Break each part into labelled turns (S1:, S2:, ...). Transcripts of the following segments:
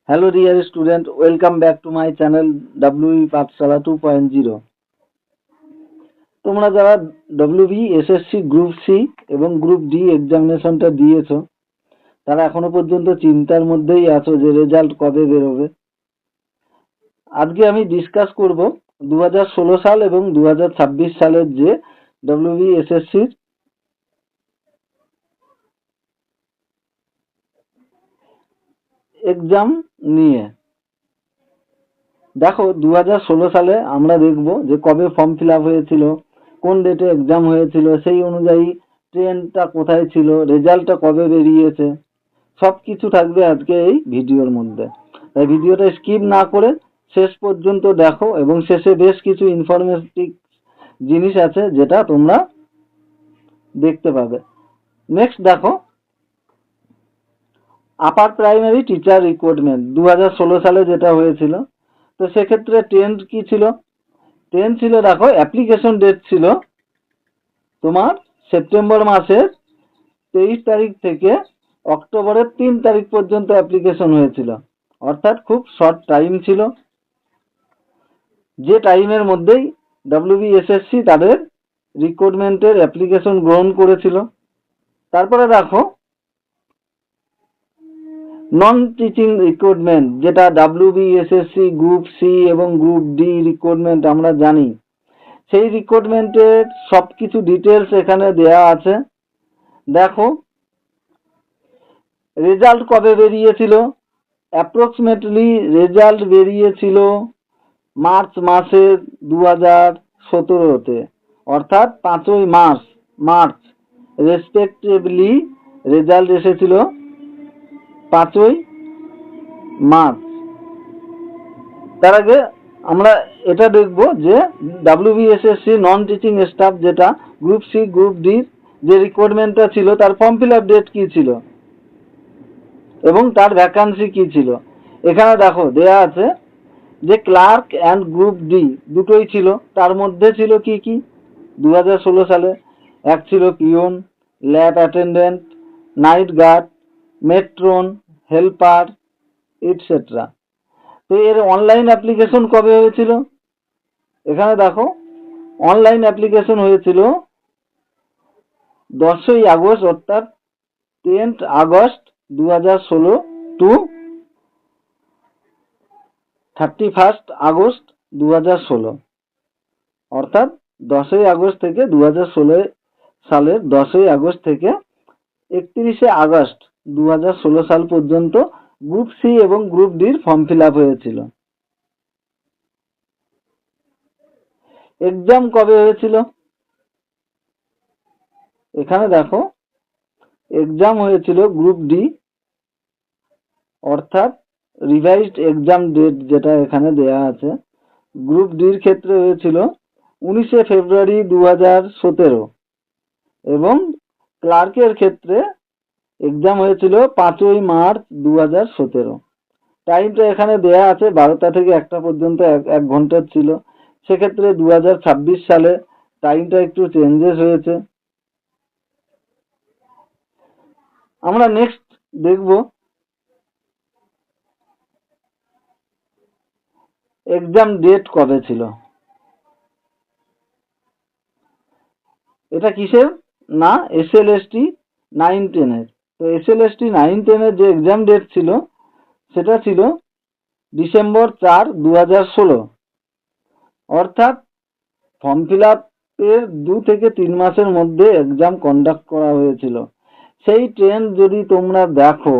S1: Hello dear student, welcome back to my channel WE Pathshala 2.0। তোমরা যারা WBE SSC group C এবং group D এক্সামিনেশনটা দিয়েছো তারা এখনো পর্যন্ত চিন্তার মধ্যেই আছো যে রেজাল্ট কবে বেরোবে। আজকে আমি ডিসকাস করব 2016 সাল এবং 2026 সালের যে WBE SSC এক্সাম নিয়ে। দেখো 2016 সালে আমরা দেখব যে কবে ফর্ম ফিল আপ হয়েছিল, কোন ডেটে এক্সাম হয়েছিল, সেই অনুযায়ী ট্রেন্ডটা কোথায় ছিল, রেজাল্টটা কবে বেরিয়েছে, সব কিছু থাকবে আজকে এই ভিডিওর মধ্যে। তাই ভিডিওটা স্কিপ না করে শেষ পর্যন্ত দেখো এবং শেষে বেশ কিছু ইনফরমেটিভ জিনিস আছে যেটা তোমরা দেখতে পাবে। নেক্সট দেখো, আপার প্রাইমারি টিচার রিক্রুটমেন্ট 2016 সালে যেটা হয়েছিল। তো সেক্ষেত্রে ট্রেন্ড কি ছিল? ট্রেন্ড ছিল, দেখো অ্যাপ্লিকেশন ডেট ছিল তোমার সেপ্টেম্বর মাসের 23 তারিখ থেকে অক্টোবরের 3 তারিখ পর্যন্ত অ্যাপ্লিকেশন হয়েছিল, অর্থাৎ খুব শর্ট টাইম ছিল, যে টাইমের মধ্যেই WBSSC তাদের রিক্রুটমেন্টের অ্যাপ্লিকেশন গ্রহণ করেছিল। তারপরে দেখো নন টিচিং রিক্রুটমেন্ট, যেটা WBSSC গ্রুপ সি এবং গ্রুপ ডি রিক্রুটমেন্ট আমরা জানি, সেই রিক্রুটমেন্টের সব কিছু ডিটেলস এখানে দেয়া আছে। দেখো রেজাল্ট কবে বেরিয়েছিল, অ্যাপ্রক্সিমেটলি রেজাল্ট বেরিয়েছিল মার্চ মাসের 2017-তে, অর্থাৎ 5ই মার্চ রেসপেক্টিভলি রেজাল্ট এসেছিল 5ই মার্চ। তার আগে আমরা এটা দেখব যে WBSSC নন টিচিং স্টাফ, যেটা গ্রুপ সি গ্রুপ ডি যে রিক্রুটমেন্টটা ছিল, তার ফর্ম ফিল আপ ডেট কি ছিল এবং তার ভ্যাকান্সি কি ছিল। এখানে দেখো দেয়া আছে যে ক্লার্ক অ্যান্ড গ্রুপ ডি দুটোই ছিল। তার মধ্যে ছিল কি কি 2016 সালে? এক ছিল peon, lab attendant, night guard, matron, helper etcetera. তো এর অনলাইন অ্যাপ্লিকেশন কবে হয়েছিল? এখানে দেখো অনলাইন অ্যাপ্লিকেশন হয়েছিল 10ই আগস্ট, অর্থাৎ 10th আগস্ট 2016 টু 31 আগস্ট 2016, অর্থাৎ 10ই আগস্ট থেকে 2016 সালের 10ই আগস্ট থেকে 31শে আগস্ট 2016 সাল পর্যন্ত গ্রুপ সি এবং গ্রুপ ডির ফর্ম ফিল আপ হয়েছিল। এক্সাম কবে হয়েছিল? এখানে দেখো এক্সাম হয়েছিল গ্রুপ ডি, অর্থাৎ রিভাইজড এক্সাম ডেট যেটা এখানে দেয়া আছে, গ্রুপ ডির ক্ষেত্রে হয়েছিল 19শে ফেব্রুয়ারি 2017 এবং ক্লার্কের ক্ষেত্রে এক্সাম হয়েছিল 5ই মার্চ 2017। টাইমটা এখানে দেয়া আছে 12টা থেকে 1টা পর্যন্ত, 1 ঘন্টার ছিল। সেক্ষেত্রে 2026 সালে টাইমটা একটু চেঞ্জেস হয়েছে। আমরা নেক্সট দেখব এক্সাম ডেট কবে ছিল। এটা কিসের? না SLST 9-10 এর। তো SLST 9-10 এর যে এক্সাম ডেট ছিল সেটা ছিল ডিসেম্বর 4, 2016, অর্থাৎ ফর্ম ফিল আপের 2 থেকে 3 মাসের মধ্যে এক্সাম কন্ডাক্ট করা হয়েছিল। সেই ট্রেন্ড যদি তোমরা দেখো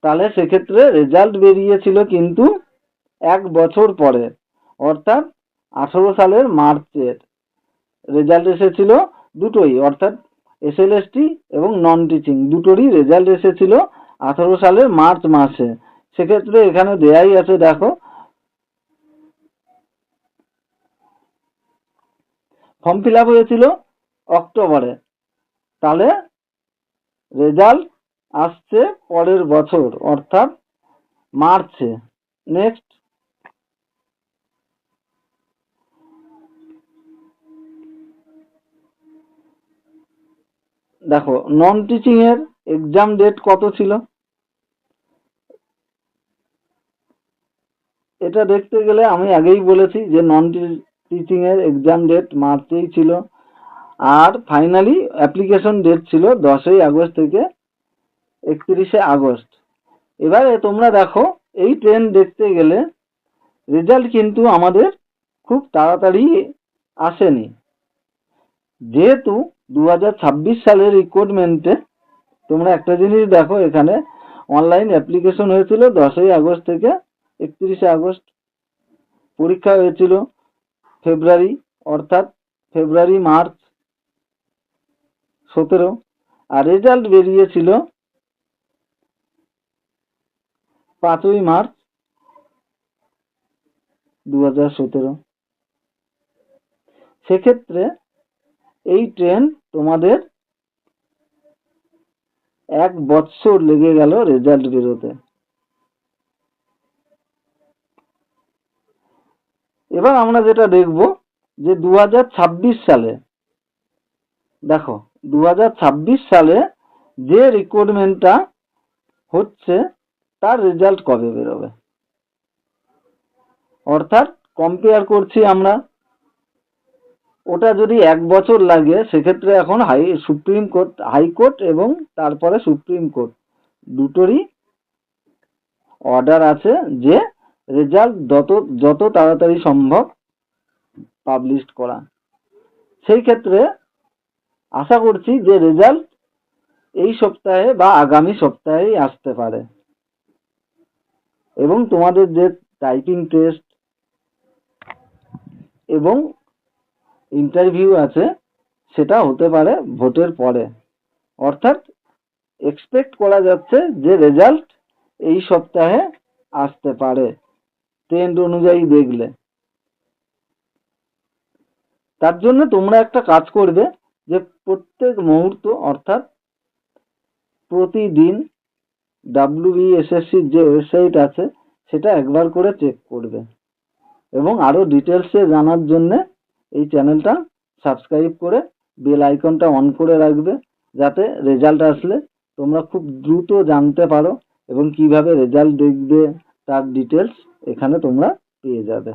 S1: তাহলে সেক্ষেত্রে রেজাল্ট বেরিয়েছিল কিন্তু 1 বছর পরে, অর্থাৎ 18 সালের মার্চের রেজাল্ট এসেছিল দুটোই, অর্থাৎ SLST এবং নন টিচিং দুটোরই রেজাল্ট এসেছিল 18 সালের মার্চ মাসে। সেক্ষেত্রে এখানে দেয়াই আছে, দেখো ফর্ম ফিল আপ হয়েছিল অক্টোবরে, তাহলে রেজাল্ট আসছে পরের বছর, অর্থাৎ মার্চে। নেক্সট দেখো নন টিচিং এর এক্সাম ডেট কত ছিল? এটা দেখতে গেলে আমি আগেই বলেছি যে নন টিচিং এর এক্সাম ডেট মার্চেই ছিল, আর ফাইনালি অ্যাপ্লিকেশন ডেট ছিল 10ই আগস্ট থেকে 31শে আগস্ট। এবারে তোমরা দেখো, এই ট্রেন্ড দেখতে গেলে রেজাল্ট কিন্তু আমাদের খুব তাড়াতাড়ি আসেনি, যেহেতু 2026 সালের রিক্রুটমেন্টে তোমরা একটা জিনিস দেখো, এখানে অনলাইন অ্যাপ্লিকেশন হয়েছিল 10ই আগস্ট থেকে 31শে আগস্ট, পরীক্ষা হয়েছিল ফেব্রুয়ারি, অর্থাৎ ফেব্রুয়ারি মার্চ 17, আর রেজাল্ট বেরিয়েছিল 5ই মার্চ 2017। সেক্ষেত্রে এই ট্রেন্ড তোমাদের 1 বছর লেগে গেল রেজাল্ট বেরোতে। এবার আমরা যেটা দেখব যে 2026 সালে, দেখো 2026 সালে যে রিক্রুটমেন্টটা হচ্ছে তার রেজাল্ট কবে বেরোবে, অর্থাৎ কম্পেয়ার করছি আমরা, ওটা যদি 1 বছর লাগে সেক্ষেত্রে এখন সুপ্রিম কোর্ট, হাইকোর্ট এবং তারপরে সুপ্রিম কোর্ট দুটোরই অর্ডার আছে যে রেজাল্ট যত তাড়াতাড়ি সম্ভব পাবলিশ করা। সেই ক্ষেত্রে আশা করছি যে রেজাল্ট এই সপ্তাহে বা আগামী সপ্তাহেই আসতে পারে, এবং তোমাদের যে টাইপিং টেস্ট এবং ইন্টারভিউ আছে সেটা হতে পারে ভোটের পরে, অর্থাৎ এক্সপেক্ট করা যাচ্ছে যে রেজাল্ট এই সপ্তাহে আসতে পারে ট্রেন্ড অনুযায়ী দেখলে। তার জন্য তোমরা একটা কাজ করবে যে প্রত্যেক মুহূর্ত, অর্থাৎ প্রতিদিন WBSSC যে ওয়েবসাইট আছে সেটা একবার করে চেক করবে, এবং আরো ডিটেলসে জানার জন্য এই চ্যানেলটা সাবস্ক্রাইব করে বেল আইকনটা অন করে রাখবে, যাতে রেজাল্ট আসলে তোমরা খুব দ্রুত জানতে পারো এবং কিভাবে রেজাল্ট দেখবে তার ডিটেলস এখানে তোমরা পেয়ে যাবে।